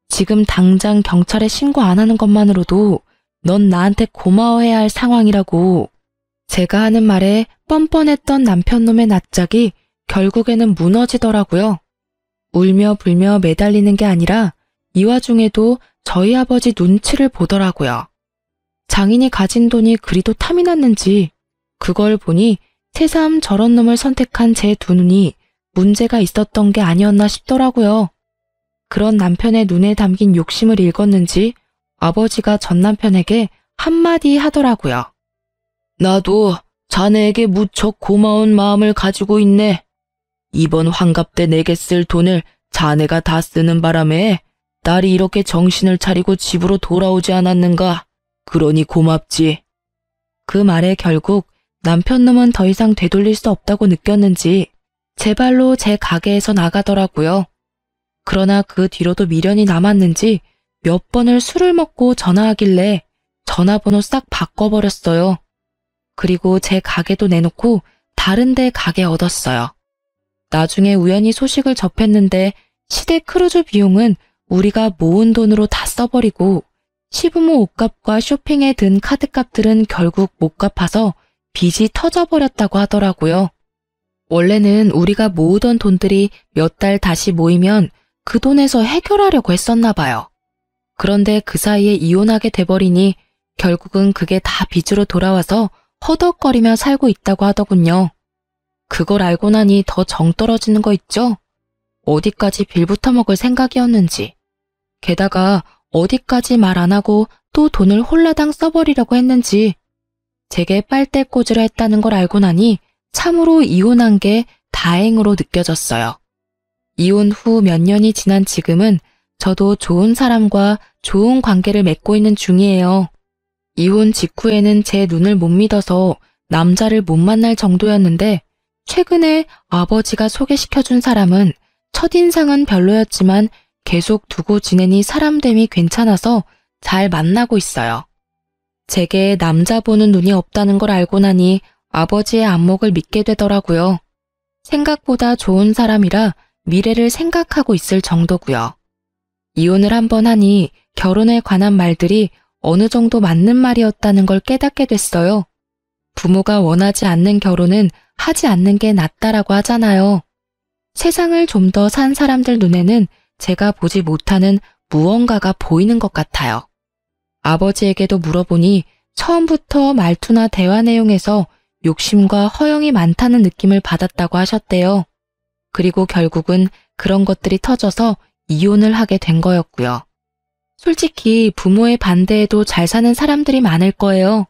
[SPEAKER 1] 지금 당장 경찰에 신고 안 하는 것만으로도 넌 나한테 고마워해야 할 상황이라고. 제가 하는 말에 뻔뻔했던 남편놈의 낯짝이 결국에는 무너지더라고요. 울며 불며 매달리는 게 아니라 이 와중에도 저희 아버지 눈치를 보더라고요. 장인이 가진 돈이 그리도 탐이 났는지 그걸 보니 새삼 저런 놈을 선택한 제 두 눈이 문제가 있었던 게 아니었나 싶더라고요. 그런 남편의 눈에 담긴 욕심을 읽었는지 아버지가 전 남편에게 한마디 하더라고요. 나도 자네에게 무척 고마운 마음을 가지고 있네. 이번 환갑 때 내게 쓸 돈을 자네가 다 쓰는 바람에 딸이 이렇게 정신을 차리고 집으로 돌아오지 않았는가. 그러니 고맙지. 그 말에 결국 남편놈은 더 이상 되돌릴 수 없다고 느꼈는지 제 발로 제 가게에서 나가더라고요. 그러나 그 뒤로도 미련이 남았는지 몇 번을 술을 먹고 전화하길래 전화번호 싹 바꿔버렸어요. 그리고 제 가게도 내놓고 다른 데 가게 얻었어요. 나중에 우연히 소식을 접했는데 시댁 크루즈 비용은 우리가 모은 돈으로 다 써버리고 시부모 옷값과 쇼핑에 든 카드값들은 결국 못 갚아서 빚이 터져버렸다고 하더라고요. 원래는 우리가 모으던 돈들이 몇 달 다시 모이면 그 돈에서 해결하려고 했었나 봐요. 그런데 그 사이에 이혼하게 돼버리니 결국은 그게 다 빚으로 돌아와서 허덕거리며 살고 있다고 하더군요. 그걸 알고 나니 더 정 떨어지는 거 있죠? 어디까지 빌부터 먹을 생각이었는지. 게다가 어디까지 말 안 하고 또 돈을 홀라당 써버리려고 했는지. 제게 빨대꽂으려 했다는 걸 알고 나니 참으로 이혼한 게 다행으로 느껴졌어요. 이혼 후 몇 년이 지난 지금은 저도 좋은 사람과 좋은 관계를 맺고 있는 중이에요. 이혼 직후에는 제 눈을 못 믿어서 남자를 못 만날 정도였는데 최근에 아버지가 소개시켜준 사람은 첫인상은 별로였지만 계속 두고 지내니 사람됨이 괜찮아서 잘 만나고 있어요. 제게 남자 보는 눈이 없다는 걸 알고 나니 아버지의 안목을 믿게 되더라고요. 생각보다 좋은 사람이라 미래를 생각하고 있을 정도고요. 이혼을 한번 하니 결혼에 관한 말들이 어느 정도 맞는 말이었다는 걸 깨닫게 됐어요. 부모가 원하지 않는 결혼은 하지 않는 게 낫다라고 하잖아요. 세상을 좀 더 산 사람들 눈에는 제가 보지 못하는 무언가가 보이는 것 같아요. 아버지에게도 물어보니 처음부터 말투나 대화 내용에서 욕심과 허영이 많다는 느낌을 받았다고 하셨대요. 그리고 결국은 그런 것들이 터져서 이혼을 하게 된 거였고요. 솔직히 부모의 반대에도 잘 사는 사람들이 많을 거예요.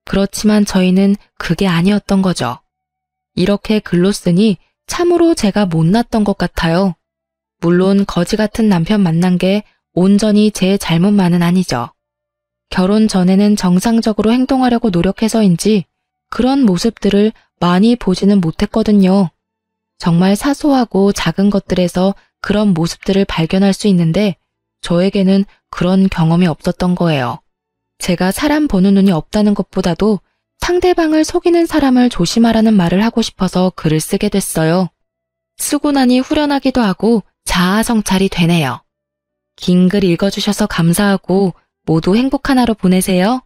[SPEAKER 1] 그렇지만 저희는 그게 아니었던 거죠. 이렇게 글로 쓰니 참으로 제가 못났던 것 같아요. 물론 거지 같은 남편 만난 게 온전히 제 잘못만은 아니죠. 결혼 전에는 정상적으로 행동하려고 노력해서인지 그런 모습들을 많이 보지는 못했거든요. 정말 사소하고 작은 것들에서 그런 모습들을 발견할 수 있는데 저에게는 그런 경험이 없었던 거예요. 제가 사람 보는 눈이 없다는 것보다도 상대방을 속이는 사람을 조심하라는 말을 하고 싶어서 글을 쓰게 됐어요. 쓰고 나니 후련하기도 하고 자아 성찰이 되네요. 긴 글 읽어주셔서 감사하고 모두 행복한 하루 보내세요.